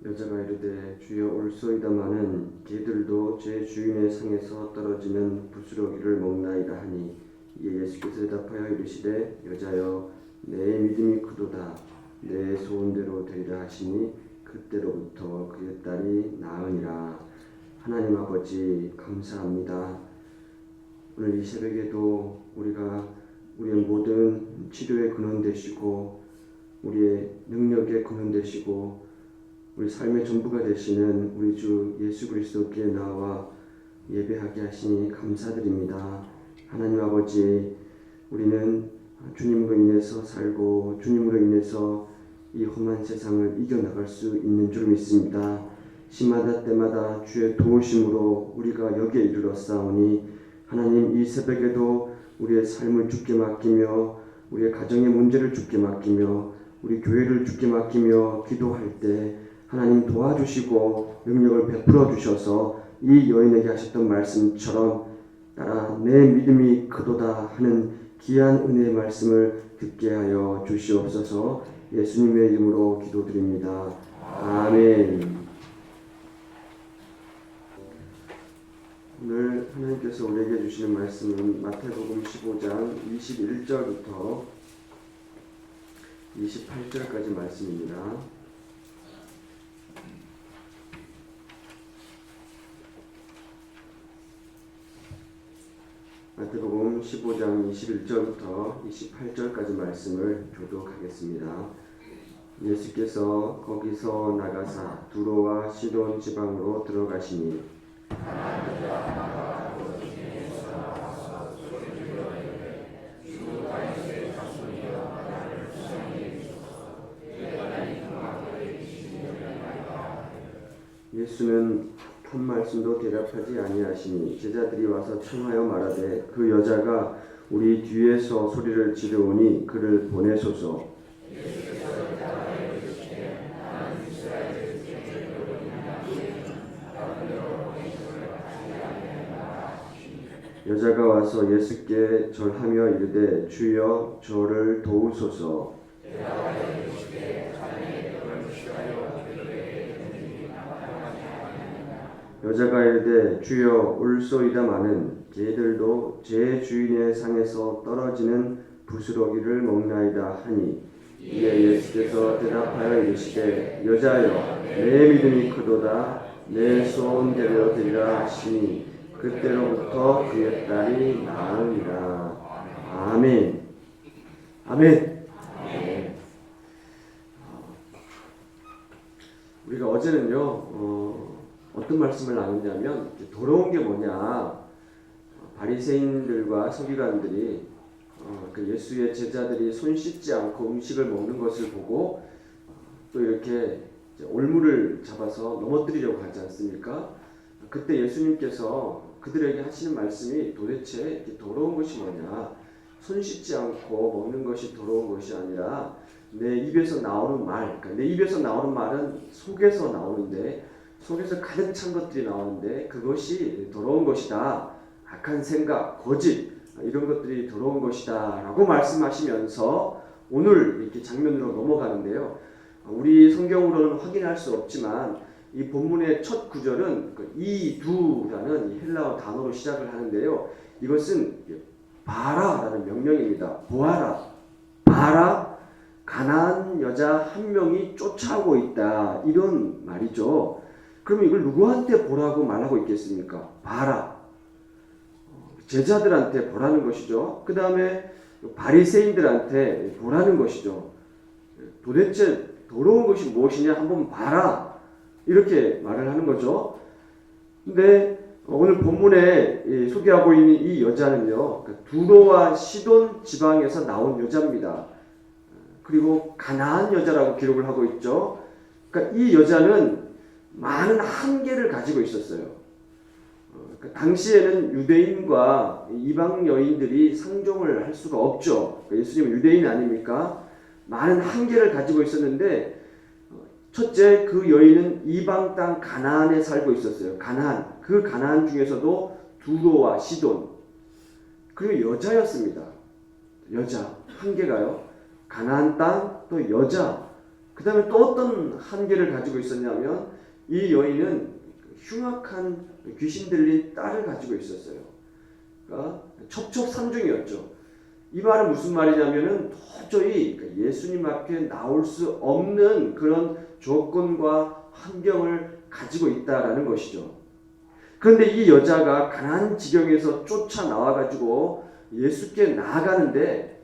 여자가 이르되 주여 올소이다마는 개들도 제 주인의 상에서 떨어지는 부스러기를 먹나이다 하니 이에 예수께서 대답하여 이르시되 여자여 내 믿음이 크도다 내 소원대로 되리라 하시니 그때로부터 그의 딸이 나으니라. 하나님 아버지 감사합니다. 오늘 이 새벽에도 우리가 우리의 모든 치료의 근원 되시고 우리의 능력의 근원 되시고 우리 삶의 전부가 되시는 우리 주 예수 그리스도께 나와 예배하게 하시니 감사드립니다. 하나님 아버지, 우리는 주님으로 인해서 살고 주님으로 인해서 이 험한 세상을 이겨나갈 수 있는 줄 믿습니다. 시마다 때마다 주의 도우심으로 우리가 여기에 이르렀사오니 하나님 이 새벽에도 우리의 삶을 주께 맡기며 우리의 가정의 문제를 주께 맡기며 우리 교회를 주께 맡기며 기도할 때 하나님 도와주시고 능력을 베풀어 주셔서 이 여인에게 하셨던 말씀처럼 따라 내 믿음이 크도다 하는 귀한 은혜의 말씀을 듣게 하여 주시옵소서. 예수님의 이름으로 기도드립니다. 아멘. 오늘 하나님께서 우리에게 주시는 말씀은 마태복음 15장 21절부터 28절까지 말씀입니다. 마태복음 15장 21절부터 28절까지 말씀을 교독하겠습니다. 예수께서 거기서 나가사 두로와 시돈 지방으로 들어가시니 예수는 한 말씀도 대답하지 아니하시니 제자들이 와서 청하여 말하되 그 여자가 우리 뒤에서 소리를 지르오니 그를 보내소서. 여자가 와서 예수께 절하며 이르되 주여 저를 도우소서. 여자가 이르되 주여 올소이다마는 개들도 제 주인의 상에서 떨어지는 부스러기를 먹나이다 하니 이에 예수께서 대답하여 이르시되 여자여 내 믿음이 크도다 내 소원대로 되리라 하시니 그때로부터 그의 딸이 나으니라. 아멘. 아멘. 우리가 어제는요 어떤 말씀을 나눴냐면 더러운 게 뭐냐, 바리새인들과 서기관들이 그 예수의 제자들이 손 씻지 않고 음식을 먹는 것을 보고 또 이렇게 올무를 잡아서 넘어뜨리려고 하지 않습니까? 그때 예수님께서 그들에게 하시는 말씀이 도대체 이렇게 더러운 것이 뭐냐, 손 씻지 않고 먹는 것이 더러운 것이 아니라 내 입에서 나오는 말, 그러니까 내 입에서 나오는 말은 속에서 나오는데 속에서 가득 찬 것들이 나오는데 그것이 더러운 것이다. 악한 생각, 거짓 이런 것들이 더러운 것이다 라고 말씀하시면서 오늘 이렇게 장면으로 넘어가는데요. 우리 성경으로는 확인할 수 없지만 이 본문의 첫 구절은 이두라는 이 헬라어 단어로 시작을 하는데요. 이것은 봐라라는 명령입니다. 보아라, 봐라, 가난한 여자 한 명이 쫓아오고 있다, 이런 말이죠. 그러면 이걸 누구한테 보라고 말하고 있겠습니까? 봐라. 제자들한테 보라는 것이죠. 그 다음에 바리새인들한테 보라는 것이죠. 도대체 더러운 것이 무엇이냐 한번 봐라, 이렇게 말을 하는 거죠. 근데 오늘 본문에 소개하고 있는 이 여자는요, 두로와 시돈 지방에서 나온 여자입니다. 그리고 가나안 여자라고 기록을 하고 있죠. 그러니까 이 여자는 많은 한계를 가지고 있었어요. 당시에는 유대인과 이방 여인들이 상종을 할 수가 없죠. 예수님은 유대인 아닙니까? 많은 한계를 가지고 있었는데 첫째, 그 여인은 이방 땅 가나안에 살고 있었어요. 가나안, 그 가나안 중에서도 두로와 시돈, 그리고 여자였습니다. 여자, 한계가요. 가나안 땅, 또 여자, 그 다음에 또 어떤 한계를 가지고 있었냐면 이 여인은 흉악한 귀신 들린 딸을 가지고 있었어요. 그러니까 첩첩산중이었죠. 이 말은 무슨 말이냐면은 도저히 예수님 앞에 나올 수 없는 그런 조건과 환경을 가지고 있다라는 것이죠. 그런데 이 여자가 가난한 지경에서 쫓아 나와가지고 예수께 나아가는데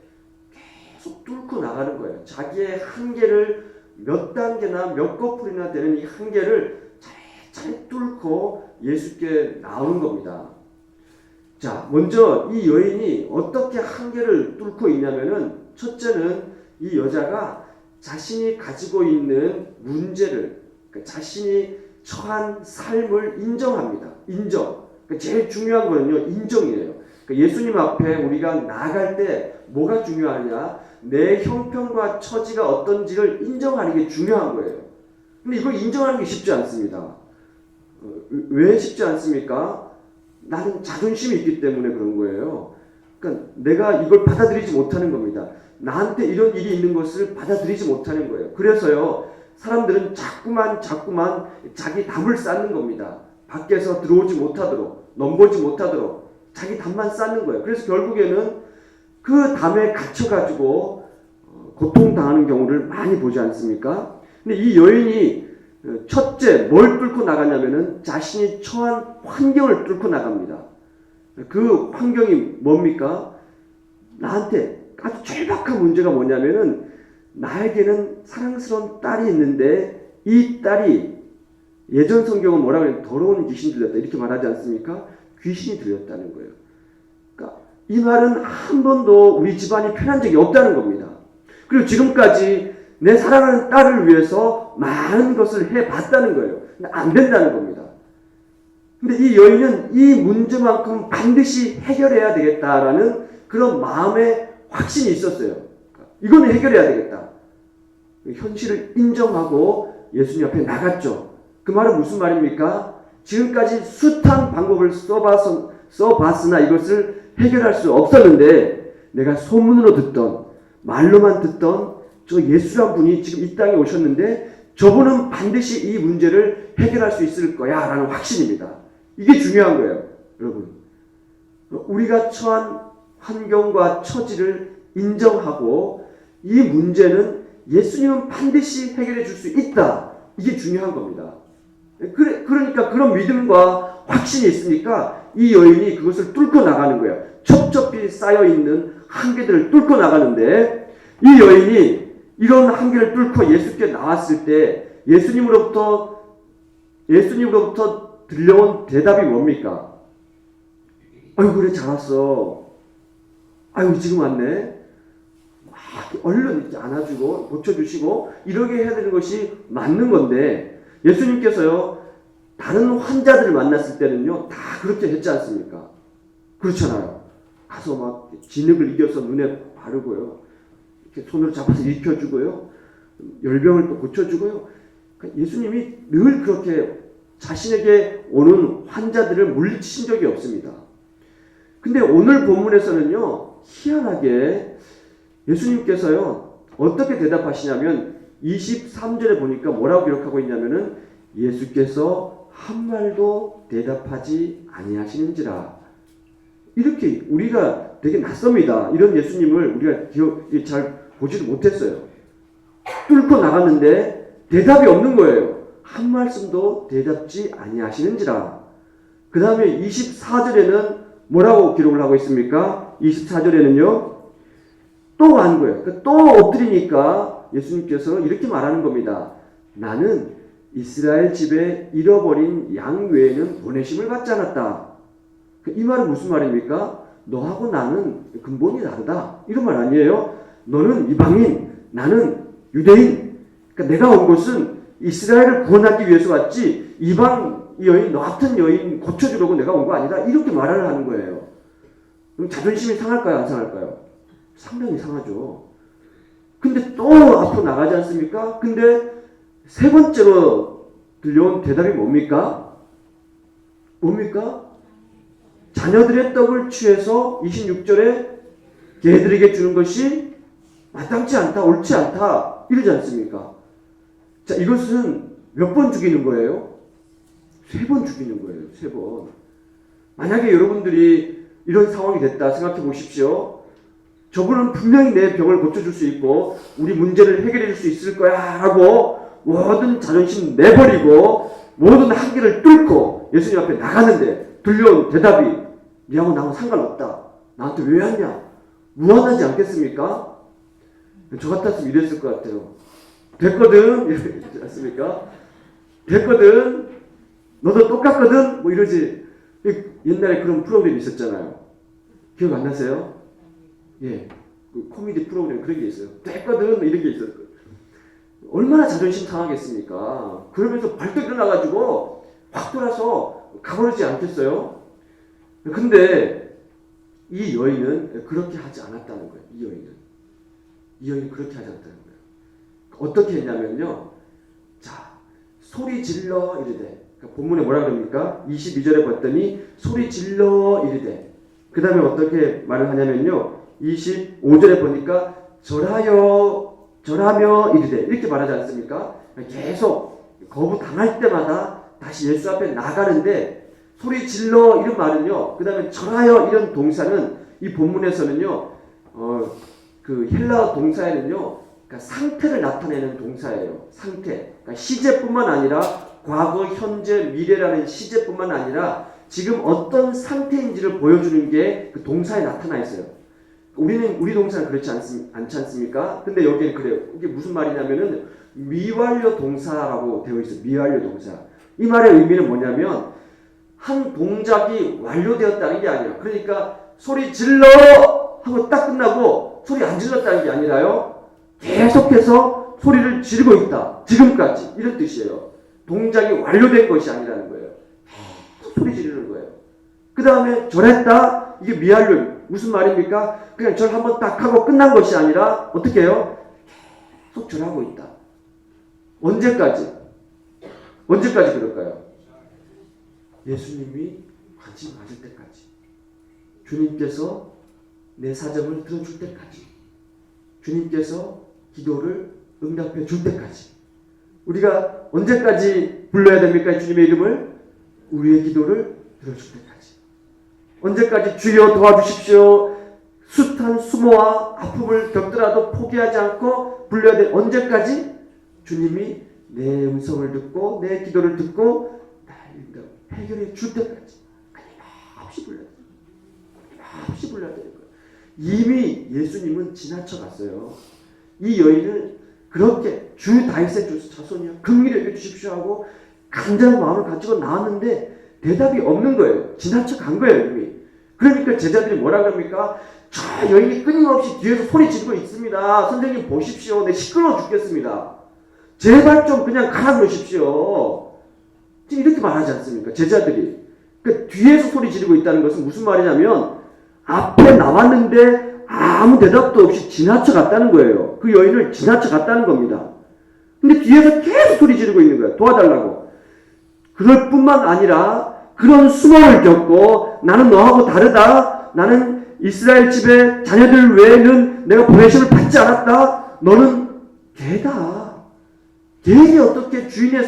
계속 뚫고 나가는 거예요. 자기의 한계를 몇 단계나 몇 거풀이나 되는 이 한계를 차례차례 뚫고 예수께 나오는 겁니다. 자, 먼저 이 여인이 어떻게 한계를 뚫고 있냐면은 첫째는 이 여자가 자신이 가지고 있는 문제를, 그러니까 자신이 처한 삶을 인정합니다. 인정. 그러니까 제일 중요한 거는요, 인정이에요. 그러니까 예수님 앞에 우리가 나아갈 때 뭐가 중요하냐? 내 형편과 처지가 어떤지를 인정하는 게 중요한 거예요. 근데 이걸 인정하는 게 쉽지 않습니다. 왜 쉽지 않습니까? 나는 자존심이 있기 때문에 그런 거예요. 그러니까 내가 이걸 받아들이지 못하는 겁니다. 나한테 이런 일이 있는 것을 받아들이지 못하는 거예요. 그래서요, 사람들은 자꾸만 자기 답을 쌓는 겁니다. 밖에서 들어오지 못하도록, 넘보지 못하도록 자기 답만 쌓는 거예요. 그래서 결국에는 그 담에 갇혀가지고 고통당하는 경우를 많이 보지 않습니까? 근데 이 여인이 첫째 뭘 뚫고 나가냐면은 자신이 처한 환경을 뚫고 나갑니다. 그 환경이 뭡니까? 나한테 아주 절박한 문제가 뭐냐면은 나에게는 사랑스러운 딸이 있는데 이 딸이 예전 성경은 뭐라고 해요? 더러운 귀신이 들렸다 이렇게 말하지 않습니까? 귀신이 들렸다는 거예요. 그러니까 이 말은 한 번도 우리 집안이 편한 적이 없다는 겁니다. 그리고 지금까지 내 사랑하는 딸을 위해서 많은 것을 해봤다는 거예요. 근데 안 된다는 겁니다. 근데 이 여인은 이 문제만큼 반드시 해결해야 되겠다라는 그런 마음의 확신이 있었어요. 이거는 해결해야 되겠다. 현실을 인정하고 예수님 앞에 나갔죠. 그 말은 무슨 말입니까? 지금까지 숱한 방법을 써봤으나 이것을 해결할 수 없었는데 내가 소문으로 듣던 말로만 듣던 저 예수란 분이 지금 이 땅에 오셨는데 저분은 반드시 이 문제를 해결할 수 있을 거야 라는 확신입니다. 이게 중요한 거예요. 여러분, 우리가 처한 환경과 처지를 인정하고 이 문제는 예수님은 반드시 해결해 줄 수 있다. 이게 중요한 겁니다. 그러니까 그런 믿음과 확신이 있으니까 이 여인이 그것을 뚫고 나가는 거예요. 첩첩히 쌓여있는 한계들을 뚫고 나가는데 이 여인이 이런 한계를 뚫고 예수께 나왔을 때 예수님으로부터 들려온 대답이 뭡니까? 아유, 그래, 잘 왔어. 아유, 지금 왔네. 얼른 이렇게 안아주고 고쳐주시고 이렇게 해야 되는 것이 맞는 건데 예수님께서요, 다른 환자들을 만났을 때는요, 다 그렇게 했지 않습니까? 그렇잖아요. 가서 막 진흙을 이겨서 눈에 바르고요, 이렇게 손으로 잡아서 일으켜주고요, 열병을 또 고쳐주고요. 그러니까 예수님이 늘 그렇게 자신에게 오는 환자들을 물리치신 적이 없습니다. 근데 오늘 본문에서는요, 희한하게 예수님께서요, 어떻게 대답하시냐면 23절에 보니까 뭐라고 기록하고 있냐면은 예수께서 한 말도 대답하지 아니하시는지라. 이렇게 우리가 되게 낯섭니다. 이런 예수님을 우리가 잘 보지도 못했어요. 뚫고 나갔는데 대답이 없는 거예요. 한 말씀도 대답지 아니하시는지라. 그 다음에 24절에는 뭐라고 기록을 하고 있습니까? 24절에는요, 또 한 거예요. 또 엎드리니까 예수님께서 이렇게 말하는 겁니다. 나는 이스라엘 집에 잃어버린 양 외에는 보내심을 받지 않았다. 이 말은 무슨 말입니까? 너하고 나는 근본이 다르다. 이런 말 아니에요? 너는 이방인, 나는 유대인. 그러니까 내가 온 것은 이스라엘을 구원하기 위해서 왔지 이방 여인, 너 같은 여인 고쳐주려고 내가 온 거 아니다. 이렇게 말을 하는 거예요. 그럼 자존심이 상할까요? 안 상할까요? 상당히 상하죠. 근데 또 앞으로 나가지 않습니까? 근데 세 번째로 들려온 대답이 뭡니까? 자녀들의 떡을 취해서 26절에 개들에게 주는 것이 마땅치 않다, 옳지 않다 이러지 않습니까? 자, 이것은 몇 번 죽이는 거예요? 3번 죽이는 거예요. 3번. 만약에 여러분들이 이런 상황이 됐다 생각해 보십시오. 저분은 분명히 내 병을 고쳐줄 수 있고 우리 문제를 해결해 줄 수 있을 거야 하고 모든 자존심 내버리고 모든 한계를 뚫고 예수님 앞에 나가는데 들려온 대답이 니하고 나하고 상관없다. 나한테 왜 왔냐? 무한하지 않겠습니까? 저 같았으면 이랬을 것 같아요. 됐거든? 이러지 않습니까? 됐거든? 너도 똑같거든? 뭐 이러지. 옛날에 그런 프로그램이 있었잖아요. 기억 안 나세요? 예. 그 코미디 프로그램 그런 게 있어요. 됐거든? 이런 게 있어요. 얼마나 자존심 상하겠습니까? 그러면서 발도 일어나가지고 확 돌아서 가버리지 않겠어요? 근데 이 여인은 그렇게 하지 않았다는 거예요. 이 여인은 그렇게 하지 않았다는 거예요. 어떻게 했냐면요. 자, 소리 질러 이르되. 그러니까 본문에 뭐라 그럽니까? 22절에 봤더니 소리 질러 이르되. 그 다음에 어떻게 말을 하냐면요. 25절에 보니까 절하며 이르되. 이렇게 말하지 않습니까? 계속 거부당할 때마다 다시 예수 앞에 나가는데 소리 질러 이런 말은요. 그 다음에 절하여 이런 동사는 이 본문에서는요. 그 헬라어 동사에는요. 그러니까 상태를 나타내는 동사예요. 상태. 그러니까 시제뿐만 아니라 과거, 현재, 미래라는 시제뿐만 아니라 지금 어떤 상태인지를 보여주는 게 그 동사에 나타나 있어요. 우리 동사는 그렇지 않지 않습니까? 근데 여기는 그래요. 이게 무슨 말이냐면은 미완료 동사라고 되어 있어요. 미완료 동사. 이 말의 의미는 뭐냐면 한 동작이 완료되었다는 게 아니에요. 그러니까 소리 질러 하고 딱 끝나고 소리 안 질렀다는 게 아니라요. 계속해서 소리를 지르고 있다. 지금까지. 이런 뜻이에요. 동작이 완료된 것이 아니라는 거예요. 계속 소리 지르는 거예요. 그 다음에 절했다. 이게 미완료. 무슨 말입니까? 그냥 절 한번 딱 하고 끝난 것이 아니라 어떻게 해요? 계속 절하고 있다. 언제까지? 언제까지 그럴까요? 예수님이 관심 맞을 때까지. 주님께서 내 사정을 들어줄 때까지. 주님께서 기도를 응답해 줄 때까지. 우리가 언제까지 불러야 됩니까? 주님의 이름을? 우리의 기도를 들어줄 때까지. 언제까지 주여 도와주십시오. 숱한 수모와 아픔을 겪더라도 포기하지 않고 불러야 돼. 언제까지? 주님이 내 음성을 듣고 내 기도를 듣고 해결해 줄 때까지. 끊임없이 불러야 돼. 끊임없이 불러야 되는 거예요. 이미 예수님은 지나쳐 갔어요. 이 여인은 그렇게 주 다윗의 자손이요 긍휼히 여겨 주십시오 하고 간절한 마음을 가지고 나왔는데 대답이 없는 거예요. 지나쳐 간 거예요, 이미. 그러니까 제자들이 뭐라 그럽니까? 저 여인이 끊임없이 뒤에서 소리 지르고 있습니다. 선생님 보십시오. 내 시끄러워 죽겠습니다. 제발 좀 그냥 가라 그러십시오. 지금 이렇게 말하지 않습니까? 제자들이. 그러니까 뒤에서 소리 지르고 있다는 것은 무슨 말이냐면 앞에 나왔는데 아무 대답도 없이 지나쳐 갔다는 거예요. 그 여인을 지나쳐 갔다는 겁니다. 근데 뒤에서 계속 소리 지르고 있는 거예요. 도와달라고. 그럴 뿐만 아니라 그런 수모를 겪고 나는 너하고 다르다. 나는 이스라엘 집의 자녀들 외에는 내가 보내심을 받지 않았다. 너는 개다. 개에게 어떻게 주인의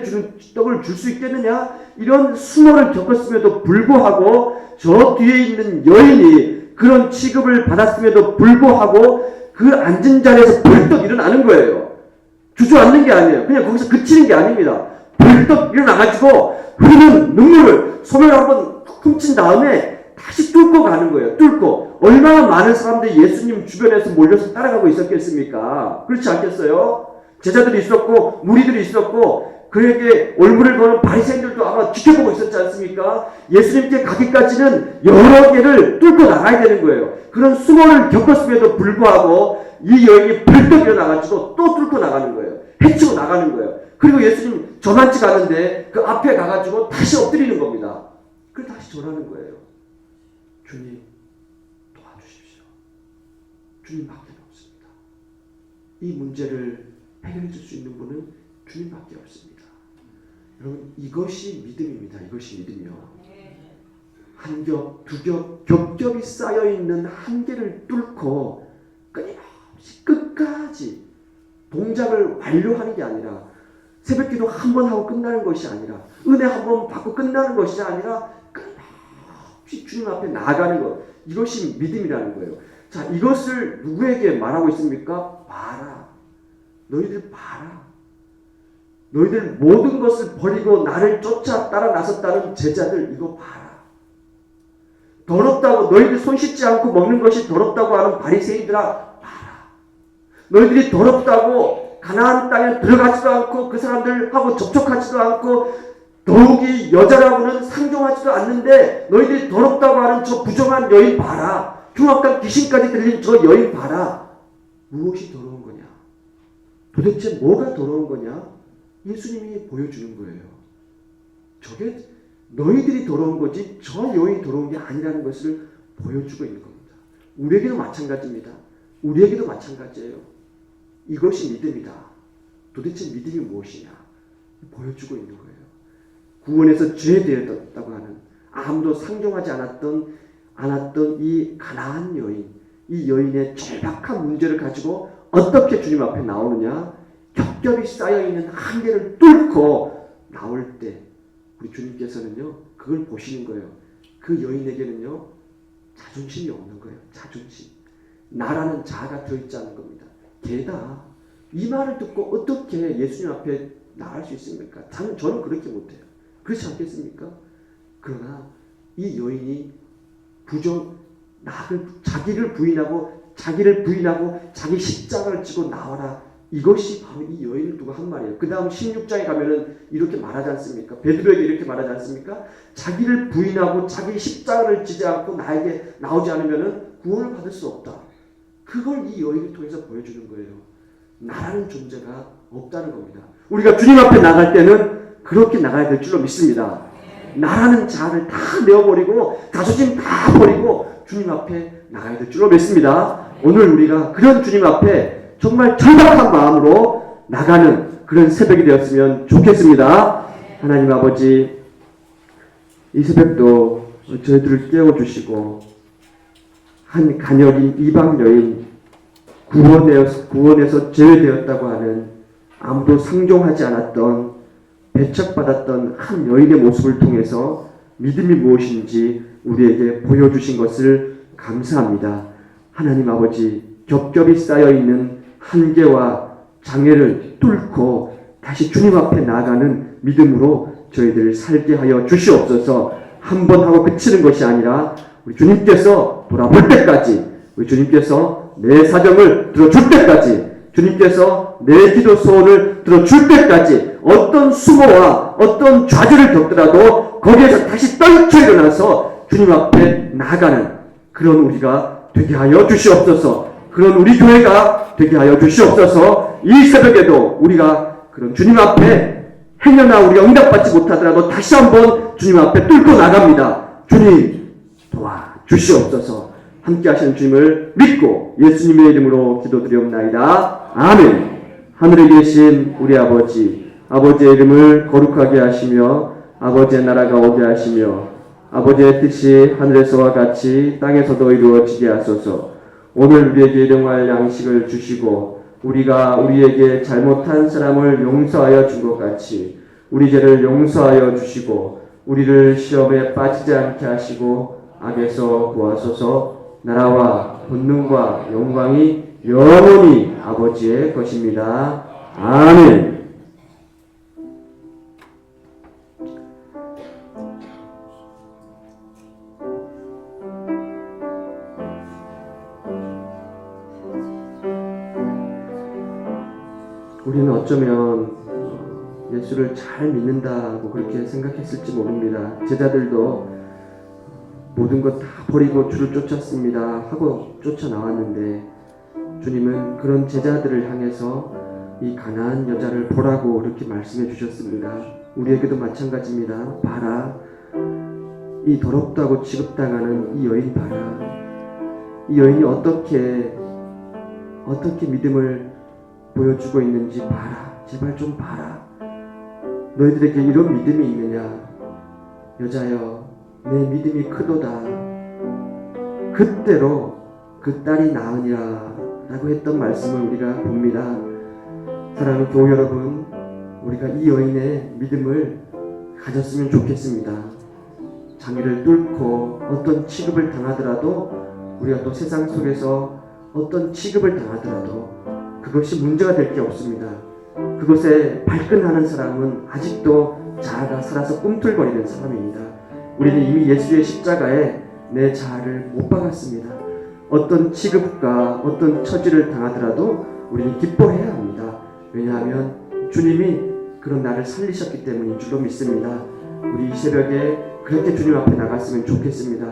주는 떡을 줄 수 있겠느냐? 이런 수모를 겪었음에도 불구하고 저 뒤에 있는 여인이 그런 취급을 받았음에도 불구하고 그 앉은 자리에서 벌떡 일어나는 거예요. 주저앉는 게 아니에요. 그냥 거기서 그치는 게 아닙니다. 벌떡 일어나가지고 흐르는 눈물을 손을 한번 훔친 다음에 다시 뚫고 가는 거예요. 뚫고. 얼마나 많은 사람들이 예수님 주변에서 몰려서 따라가고 있었겠습니까? 그렇지 않겠어요? 제자들이 있었고 무리들이 있었고 그에게 올무를 거는 바리새인들도 아마 지켜보고 있었지 않습니까? 예수님께 가기까지는 여러 개를 뚫고 나가야 되는 거예요. 그런 수모를 겪었음에도 불구하고 이 여인이 벌떡 일어나가지고 또 뚫고 나가는 거예요. 헤치고 나가는 거예요. 그리고 예수님 저만치 가는데 그 앞에 가가지고 다시 엎드리는 겁니다. 그리고 다시 절하는 거예요. 주님 도와주십시오. 주님밖에 없습니다. 이 문제를 해결해 줄 수 있는 분은 주님밖에 없습니다. 여러분 이것이 믿음입니다. 이것이 믿음이요. 한 겹, 두 겹, 겹겹이 쌓여있는 한계를 뚫고 끊임없이 끝까지 동작을 완료하는 게 아니라 새벽기도 한 번 하고 끝나는 것이 아니라 은혜 한 번 받고 끝나는 것이 아니라 끝없이 주님 앞에 나아가는 것, 이것이 믿음이라는 거예요. 자, 이것을 누구에게 말하고 있습니까? 봐라. 너희들 봐라. 너희들 모든 것을 버리고 나를 쫓아 따라 나섰다는 제자들, 이거 봐라. 더럽다고 너희들 손 씻지 않고 먹는 것이 더럽다고 하는 바리새인들아, 봐라. 너희들이 더럽다고 가나안 땅에 들어가지도 않고 그 사람들하고 접촉하지도 않고 더욱이 여자라고는 상종하지도 않는데 너희들이 더럽다고 하는 저 부정한 여인 봐라. 흉악한 귀신까지 들린 저 여인 봐라. 무엇이 더러운 거냐? 도대체 뭐가 더러운 거냐? 예수님이 보여주는 거예요. 저게 너희들이 더러운 거지 저 여인이 더러운 게 아니라는 것을 보여주고 있는 겁니다. 우리에게도 마찬가지입니다. 우리에게도 마찬가지예요. 이것이 믿음이다. 도대체 믿음이 무엇이냐? 보여주고 있는 거예요. 구원에서 죄되었다고 하는 아무도 상종하지 않았던 이 가나안 여인, 이 여인의 절박한 문제를 가지고 어떻게 주님 앞에 나오느냐? 겹겹이 쌓여있는 한계를 뚫고 나올 때 우리 주님께서는요, 그걸 보시는 거예요. 그 여인에게는요, 자존심이 없는 거예요. 자존심. 나라는 자아가 들어있지 않은 겁니다. 게다 이 말을 듣고 어떻게 예수님 앞에 나갈 수 있습니까? 저는 그렇게 못해요. 그렇지 않겠습니까? 그러나 이 여인이 자기를 부인하고 자기 십자가를 지고 나와라. 이것이 바로 이 여인을 두고 한 말이에요. 그 다음 16장에 가면은 이렇게 말하지 않습니까? 베드로에게 이렇게 말하지 않습니까? 자기를 부인하고 자기 십자가를 지지 않고 나에게 나오지 않으면은 구원을 받을 수 없다. 그걸 이 여인을 통해서 보여주는 거예요. 나라는 존재가 없다는 겁니다. 우리가 주님 앞에 나갈 때는 그렇게 나가야 될 줄로 믿습니다. 나라는 자아를 다 내어버리고 자존심 다 버리고 주님 앞에 나가야 될 줄로 믿습니다. 오늘 우리가 그런 주님 앞에 정말 절박한 마음으로 나가는 그런 새벽이 되었으면 좋겠습니다. 하나님 아버지, 이 새벽도 저희들을 깨워주시고 한 가녀린 이방 여인, 구원에서 제외되었다고 하는 아무도 상종하지 않았던 배척받았던 한 여인의 모습을 통해서 믿음이 무엇인지 우리에게 보여주신 것을 감사합니다. 하나님 아버지, 겹겹이 쌓여있는 한계와 장애를 뚫고 다시 주님 앞에 나아가는 믿음으로 저희들을 살게 하여 주시옵소서. 한 번 하고 그치는 것이 아니라 우리 주님께서 돌아볼 때까지, 우리 주님께서 내 사정을 들어줄 때까지, 주님께서 내 기도 소원을 들어줄 때까지 어떤 수모와 어떤 좌절을 겪더라도 거기에서 다시 떨쳐 일어나서 주님 앞에 나아가는 그런 우리가 되게 하여 주시옵소서. 그런 우리 교회가 되게 하여 주시옵소서. 이 새벽에도 우리가 그런 주님 앞에 행여나 우리가 응답받지 못하더라도 다시 한번 주님 앞에 뚫고 나갑니다. 주님 도와주시옵소서. 함께 하시는 주님을 믿고 예수님의 이름으로 기도드리옵나이다. 아멘. 하늘에 계신 우리 아버지, 아버지의 이름을 거룩하게 하시며 아버지의 나라가 오게 하시며 아버지의 뜻이 하늘에서와 같이 땅에서도 이루어지게 하소서. 오늘 우리에게 일용할 양식을 주시고 우리가 우리에게 잘못한 사람을 용서하여 준 것 같이 우리 죄를 용서하여 주시고 우리를 시험에 빠지지 않게 하시고 악에서 구하소서. 나라와 권능과 영광이 영원히 아버지의 것입니다. 아멘. 우리는 어쩌면 예수를 잘 믿는다고 그렇게 생각했을지 모릅니다. 제자들도 모든 것 다 버리고 주를 쫓았습니다 하고 쫓아나왔는데 주님은 그런 제자들을 향해서 이 가나안 여자를 보라고 이렇게 말씀해 주셨습니다. 우리에게도 마찬가지입니다. 봐라, 이 더럽다고 취급당하는 이 여인 봐라. 이 여인이 어떻게 믿음을 보여주고 있는지 봐라. 제발 좀 봐라. 너희들에게 이런 믿음이 있느냐? 여자여, 내 믿음이 크도다. 그때로 그 딸이 나으니라 라고 했던 말씀을 우리가 봅니다. 사랑하는 교우 여러분, 우리가 이 여인의 믿음을 가졌으면 좋겠습니다. 장애를 뚫고 어떤 취급을 당하더라도, 우리가 또 세상 속에서 어떤 취급을 당하더라도 그것이 문제가 될 게 없습니다. 그것에 발끈하는 사람은 아직도 자아가 살아서 꿈틀거리는 사람입니다. 우리는 이미 예수의 십자가에 내 자아를 못 박았습니다. 어떤 취급과 어떤 처지를 당하더라도 우리는 기뻐해야 합니다. 왜냐하면 주님이 그런 나를 살리셨기 때문인 줄로 믿습니다. 우리 이 새벽에 그렇게 주님 앞에 나갔으면 좋겠습니다.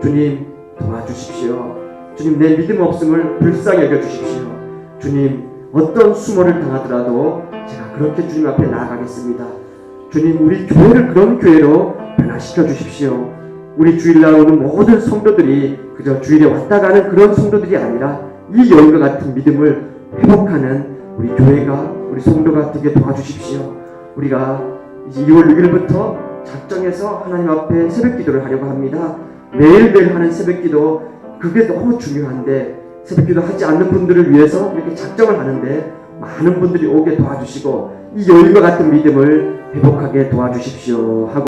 주님 도와주십시오. 주님 내 믿음 없음을 불쌍히 여겨주십시오. 주님 어떤 수모를 당하더라도 제가 그렇게 주님 앞에 나아가겠습니다. 주님 우리 교회를 그런 교회로 변화시켜 주십시오. 우리 주일날 오는 모든 성도들이 그저 주일에 왔다 가는 그런 성도들이 아니라 이 여인과 같은 믿음을 회복하는 우리 교회가, 우리 성도가 되게 도와주십시오. 우리가 이제 2월 6일부터 작정해서 하나님 앞에 새벽 기도를 하려고 합니다. 매일매일 하는 새벽 기도, 그게 너무 중요한데 새벽 기도 하지 않는 분들을 위해서 이렇게 작정을 하는데 많은 분들이 오게 도와주시고 이 여인과 같은 믿음을 회복하게 도와주십시오 하고